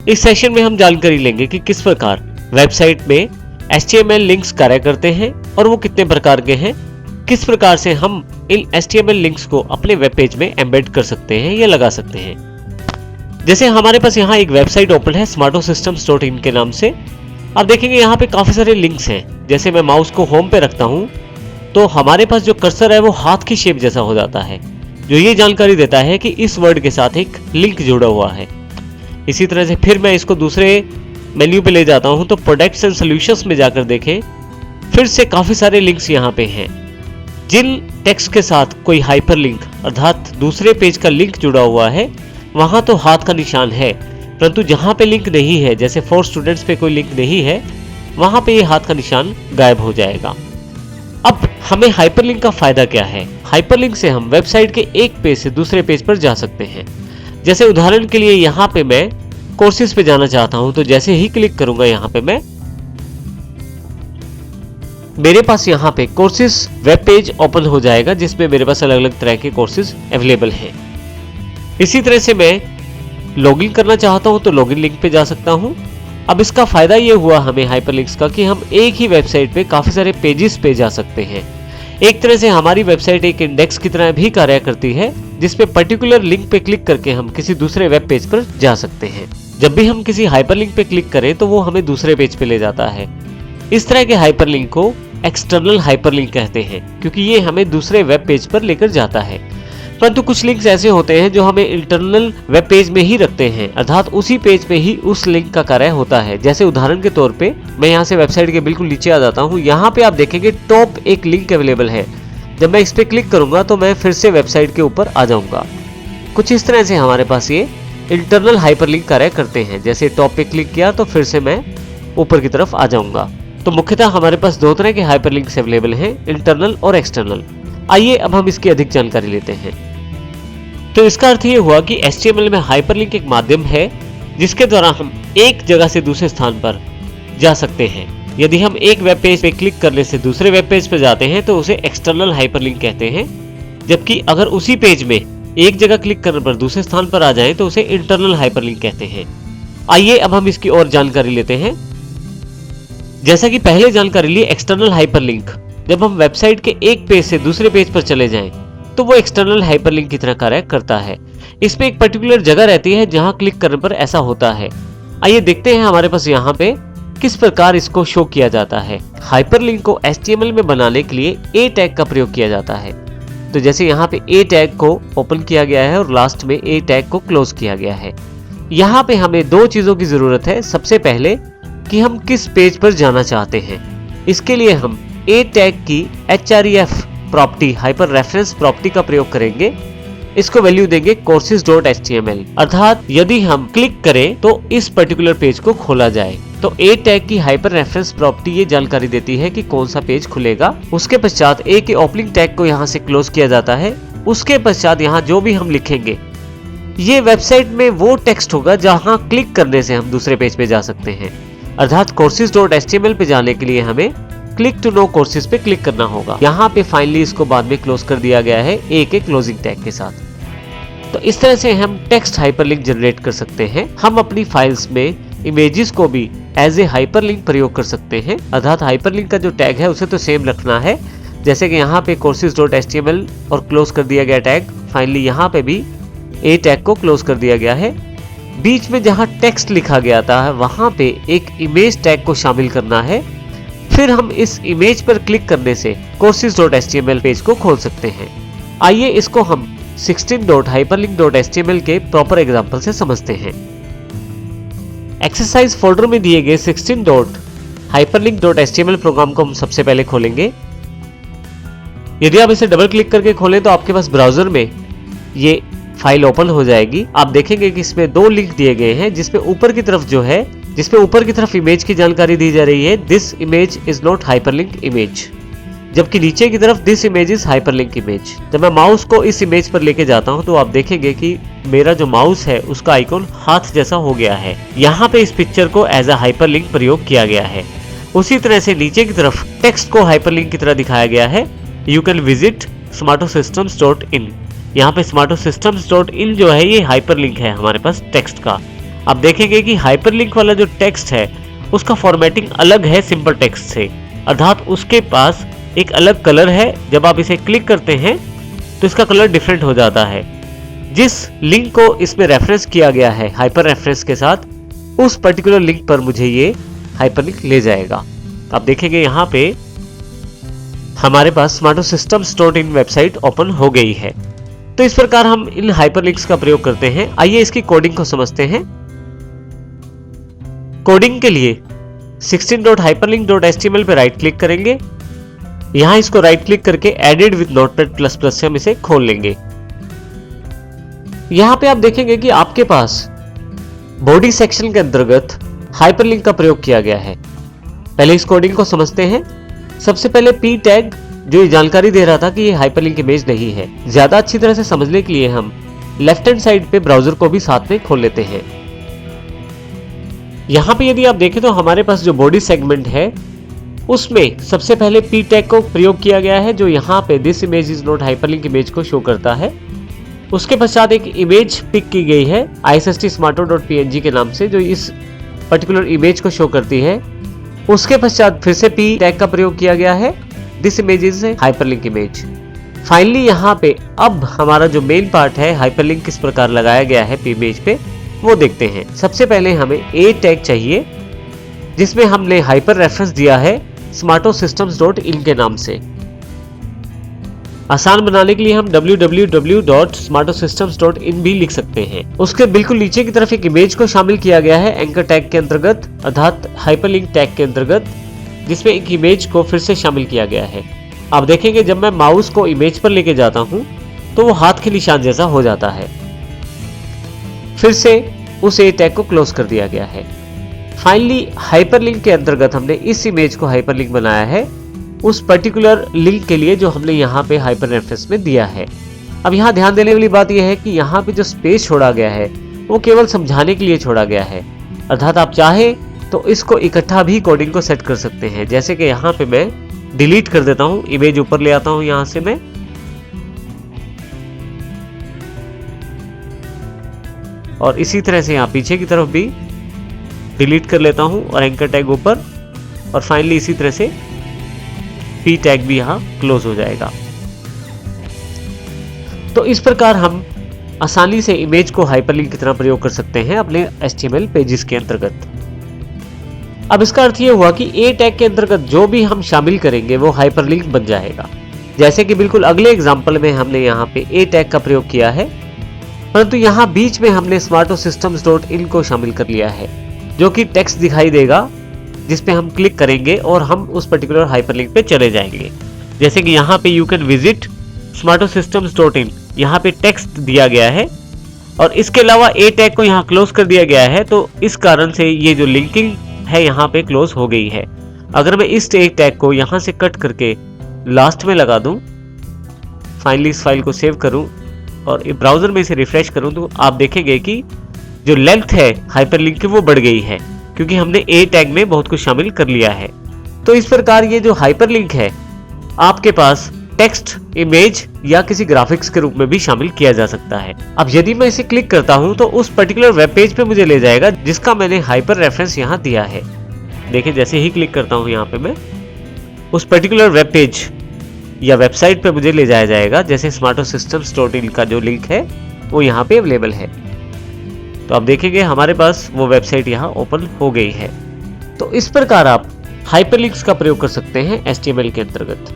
इस सेशन में हम जानकारी लेंगे कि किस प्रकार वेबसाइट में HTML लिंक्स कार्य करते हैं और वो कितने प्रकार के हैं, किस प्रकार से हम इन HTML लिंक्स को अपने वेब पेज में एम्बेड कर सकते हैं या लगा सकते हैं। जैसे हमारे पास यहाँ एक वेबसाइट ओपन है smartosystems.in के नाम से। आप देखेंगे यहाँ पे काफी सारे लिंक्स हैं। जैसे मैं माउस को होम पे रखता हूँ तो हमारे पास जो कर्सर है वो हाथ की शेप जैसा हो जाता है, जो ये जानकारी देता है कि इस वर्ड के साथ एक लिंक जुड़ा हुआ है। इसी तरह से फिर मैं इसको दूसरे मेन्यू पे ले जाता हूँ तो प्रोडक्ट्स एंड सॉल्यूशंस में जाकर देखें, फिर से काफी सारे लिंक्स यहाँ पे हैं। जिन टेक्स्ट के साथ कोई हाइपर लिंक अर्थात दूसरे पेज का लिंक जुड़ा हुआ है वहां तो हाथ का निशान है, परंतु जहां पे लिंक नहीं है, जैसे फॉर स्टूडेंट्स पे कोई लिंक नहीं है, वहां पे ये हाथ का निशान गायब हो जाएगा। अब हमें हाइपरलिंक का फायदा क्या है? हाइपरलिंक से हम वेबसाइट के एक पेज से दूसरे पेज पर जा सकते हैं। जैसे उदाहरण के लिए यहाँ पे मैं कोर्सेज पे जाना चाहता हूं तो जैसे ही क्लिक करूंगा यहाँ पे मेरे पास यहाँ पे कोर्सेज वेब पेज ओपन हो जाएगा जिसमें मेरे पास अलग अलग तरह के कोर्सेज अवेलेबल हैं। इसी तरह से मैं लॉगिन करना चाहता हूं तो लॉगिन लिंक पे जा सकता हूं। अब इसका फायदा ये हुआ हमें हाइपरलिंक्स का कि हम एक ही वेबसाइट पे काफी सारे पेजेस पे जा सकते हैं। एक तरह से हमारी वेबसाइट एक इंडेक्स की तरह भी कार्य करती है जिसपे पर्टिकुलर लिंक पे क्लिक करके हम किसी दूसरे वेब पेज पर जा सकते हैं। जब भी हम किसी हाइपरलिंक पे क्लिक करें तो वो हमें दूसरे पेज पे ले जाता है। इस तरह के हाइपरलिंक को एक्सटर्नल हाइपरलिंक कहते हैं क्योंकि ये हमें दूसरे वेब पेज पर लेकर जाता है। परंतु कुछ लिंक्स ऐसे होते हैं जो हमें इंटरनल वेब पेज में ही रखते हैं, अर्थात उसी पेज पे ही उस लिंक का कार्य होता है। जैसे उदाहरण के तौर पे मैं यहाँ से वेबसाइट के बिल्कुल नीचे आ जाता हूँ। यहाँ पे आप देखेंगे टॉप एक लिंक अवेलेबल है। जब मैं इस पे क्लिक करूंगा तो मैं फिर से वेबसाइट के ऊपर आ जाऊंगा। कुछ इस तरह से हमारे पास ये इंटरनल हाइपरलिंक कार्य करते हैं। जैसे टॉप पे क्लिक किया तो फिर से मैं ऊपर की तरफ आ जाऊंगा। तो मुख्यतः हमारे पास दो तरह के हाइपरलिंक्स अवेलेबल हैं, इंटरनल और एक्सटर्नल। आइए अब हम इसकी अधिक जानकारी लेते हैं। तो इसका अर्थ ये हुआ कि HTML में हाइपरलिंक एक माध्यम है जिसके द्वारा हम एक जगह से दूसरे स्थान पर जा सकते हैं। यदि हम एक वेब पेज पे क्लिक करने से दूसरे वेब पेज पर जाते हैं तो उसे एक्सटर्नल हाइपरलिंक कहते हैं, जबकि अगर उसी पेज में एक जगह क्लिक करने पर दूसरे स्थान पर आ जाएं तो उसे इंटरनल हाइपरलिंक कहते हैं। आइए अब हम इसकी और जानकारी लेते हैं। जैसा कि पहले जानकारी ली, एक्सटर्नल हाइपरलिंक जब हम वेबसाइट के एक पेज से दूसरे पेज पर चले जाएं तो वो एक्सटर्नल हाइपरलिंक की तरह कार्य करता है। इसमें एक पर्टिकुलर जगह रहती है जहां क्लिक करने पर ऐसा होता है। आइए देखते हैं हमारे पास यहाँ पे किस प्रकार इसको शो किया जाता है। हाइपरलिंक को HTML में बनाने के लिए A टैग का प्रयोग किया जाता है। तो जैसे यहाँ पे A टैग को ओपन किया गया है और लास्ट में A टैग को क्लोज किया गया है। यहाँ पे हमें दो चीजों की जरूरत है। सबसे पहले कि हम किस पेज पर जाना चाहते हैं। इसके लिए हम A टैग की href property hyper reference property का प्रयोग करेंगे। इसको वैल्यू देंगे courses.html, अर्थात यदि हम क्लिक करें तो इस पर्टिकुलर पेज को खोला जाए। तो A टैग की हाइपर रेफरेंस प्रॉपर्टी ये जानकारी देती है कि कौन सा पेज खुलेगा। उसके पश्चात A के ओपनिंग टैग को यहाँ से क्लोज किया जाता है। उसके पश्चात यहाँ जो भी हम लिखेंगे ये वेबसाइट में वो टेक्स्ट होगा जहाँ क्लिक करने से हम दूसरे पेज पे जा सकते हैं। अर्थात courses.html पे जाने के लिए हमें क्लिक टू नो कोर्सेज पे क्लिक करना होगा। यहाँ पे फाइनली इसको बाद में क्लोज कर दिया गया है A के क्लोजिंग टैग के साथ। तो इस तरह से हम टेक्स्ट हाइपरलिंक जनरेट कर सकते हैं। हम अपनी फाइल्स में इमेजेस को भी एज ए हाइपरलिंक प्रयोग कर सकते हैं, अर्थात हाइपरलिंक का जो टैग है उसे तो सेम रखना है। जैसे कि यहाँ पे courses.html और क्लोज कर दिया गया टैग, फाइनली यहाँ पे भी A टैग को क्लोज कर दिया गया है। बीच में जहाँ टेक्स्ट लिखा गया था वहां पे एक इमेज टैग को शामिल करना है। फिर हम इस इमेज पर क्लिक करने से courses.html पेज को खोल सकते हैं। आइए इसको हम 16.hyperlink.html के प्रॉपर एग्जांपल से समझते हैं। एक्सरसाइज फोल्डर में दिए गए 16.hyperlink.html प्रोग्राम को हम सबसे पहले खोलेंगे। यदि आप इसे डबल क्लिक करके खोलें तो आपके पास ब्राउजर में ये फाइल ओपन हो जाएगी। आप देखेंगे कि इसमें दो लिंक दिए गए हैं, जिसपे ऊपर की तरफ इमेज की जानकारी दी जा रही है, this image is not hyperlink image, जबकि नीचे की तरफ this image is hyperlink image. जब मैं माउस को इस इमेज पर लेके जाता हूं तो आप देखेंगे कि मेरा जो माउस है उसका आइकॉन हाथ जैसा हो गया है। यहाँ पे इस पिक्चर को एज अ हाइपरलिंक प्रयोग किया गया है। उसी तरह से नीचे की तरफ टेक्स्ट को हाइपरलिंक की तरह दिखाया गया है। You can visit smartosystems.in। यहाँ पे smartosystems.in जो है ये हाइपरलिंक है हमारे पास टेक्स्ट का। आप देखेंगे कि हाइपरलिंक वाला जो टेक्स्ट है उसका फॉर्मेटिंग अलग है सिंपल टेक्स्ट से, अर्थात उसके पास एक अलग कलर है। जब आप इसे क्लिक करते हैं तो इसका कलर डिफरेंट हो जाता है। जिस लिंक को इसमें रेफरेंस किया गया है हाइपर रेफरेंस के साथ, उस पर्टिकुलर लिंक पर मुझे ये हाइपरलिंक ले जाएगा। आप देखेंगे यहाँ पे हमारे पास smarto systems dot in website open हो गई है। तो इस प्रकार हम इन हाइपरलिंक्स का प्रयोग करते हैं। आइए इसकी कोडिंग को समझते हैं। कोडिंग के लिए 16.hyperlink.html पे राइट क्लिक करेंगे। यहां इसको राइट क्लिक करके एडिट विद नोटपैड ++ से हम इसे खोल लेंगे। यहां पे आप देखेंगे कि आपके पास बॉडी सेक्शन के अंतर्गत हाइपरलिंक का प्रयोग किया गया है। पहले इस कोडिंग को समझते हैं। सबसे पहले p टैग जो ये जानकारी दे रहा था कि ये हाइपरलिंक इमेज नहीं है, ज्यादा अच्छी तरह से समझने के लिए हम लेफ्ट हैंड साइड पे ब्राउजर को भी साथ में खोल लेते हैं। यहां पे यदि आप देखें तो हमारे पास जो बॉडी सेगमेंट है उसमें सबसे पहले p टैग को प्रयोग किया गया है, जो यहाँ पे this image is not hyperlink image को शो करता है। उसके पश्चात एक इमेज पिक की गई है istsmarto.png के नाम से, जो इस पर्टिकुलर इमेज को शो करती है। उसके पश्चात फिर से p टैग का प्रयोग किया गया है, this image is hyperlink image. Finally यहाँ पे अब हमारा जो मेन पार्ट है हाइपरलिंक किस प्रकार लगाया गया है p इमेज पे, वो देखते हैं। सबसे पहले हमें a टैग चाहिए जिसमें हमने हाइपर रेफरेंस दिया है smartosystems.in के नाम से। आसान बनाने के लिए हम www.smartosystems.in भी लिख सकते हैं। उसके बिल्कुल नीचे की तरफ एक इमेज को शामिल किया गया है एंकर टैग के अंतर्गत, अर्थात हाइपरलिंक टैग के अंतर्गत, जिसमें एक इमेज को फिर से शामिल किया गया है। आप देखेंगे जब मैं माउस को इमेज पर लेके जाता हूं तो वो हाथ के निशान जैसा हो जाता है। फिर से उस ए टैग को क्लोज कर दिया गया है। फाइनली हाइपरलिंक के अंतर्गत हमने इस इमेज को हाइपरलिंक बनाया है उस पर्टिकुलर लिंक के लिए जो हमने यहाँ पे हाइपर रेफरेंस में दिया है। अब यहाँ ध्यान देने वाली बात यह है कि यहाँ पे जो स्पेस छोड़ा गया है वो केवल समझाने के लिए छोड़ा गया है, अर्थात आप चाहे तो इसको इकट्ठा भी कोडिंग को सेट कर सकते हैं। जैसे कि यहाँ पे मैं डिलीट कर देता हूँ, इमेज ऊपर ले आता हूँ यहाँ से मैं, और इसी तरह से यहाँ पीछे की तरफ भी डिलीट कर लेता हूँ और एंकर टैग ऊपर, और फाइनली इसी तरह से p टैग भी यहाँ क्लोज हो जाएगा। तो इस प्रकार हम आसानी से इमेज को हाइपरलिंक की तरह प्रयोग कर सकते हैं अपने HTML पेजेस के अंतर्गत। अब इसका अर्थ ये हुआ कि a टैग के अंतर्गत जो भी हम शामिल करेंगे वो हाइपरलिंक बन जाएगा। जैसे कि बिल्कुल अगले एग्जाम्पल में हमने यहाँ पे a टैग का प्रयोग किया है, परंतु यहाँ बीच में हमने smartosystems.in को शामिल कर लिया है, जो कि टेक्स्ट दिखाई देगा जिस पे हम क्लिक करेंगे और हम उस पर्टिकुलर हाइपरलिंक पे चले जाएंगे। जैसे कि यहाँ पे यू कैन विजिट smartosystems.in, यहाँ पे टेक्स्ट दिया गया है और इसके अलावा ए टैग को यहाँ क्लोज कर दिया गया है, तो इस कारण से ये जो लिंकिंग है यहाँ पे क्लोज हो गई है। अगर मैं इस ए टैग को यहाँ से कट करके लास्ट में लगा दूं, फाइनली इस फाइल को सेव करूं और ब्राउजर में इसे रिफ्रेश करूं, तो आप देखेंगे कि जो लेंथ है हाइपरलिंक की वो बढ़ गई है, क्योंकि हमने ए टैग में बहुत कुछ शामिल कर लिया है। तो इस प्रकार ये जो हाइपरलिंक है आपके पास टेक्स्ट, इमेज या किसी ग्राफिक्स के रूप में भी शामिल किया जा सकता है। अब यदि मैं इसे क्लिक करता हूं तो उस पर्टिकुलर वेब पेज पे मुझे ले जाएगा जिसका मैंने हाइपर रेफरेंस यहाँ दिया है। देखिए जैसे ही क्लिक करता हूँ यहाँ पे मैं उस पर्टिकुलर वेब पेज या वेबसाइट पे मुझे ले जाया जाएगा। जैसे smartosystems.in का जो लिंक है वो यहाँ पे अवेलेबल है, तो आप देखेंगे हमारे पास वो वेबसाइट यहाँ ओपन हो गई है। तो इस प्रकार आप हाइपरलिंक्स का प्रयोग कर सकते हैं HTML के अंतर्गत।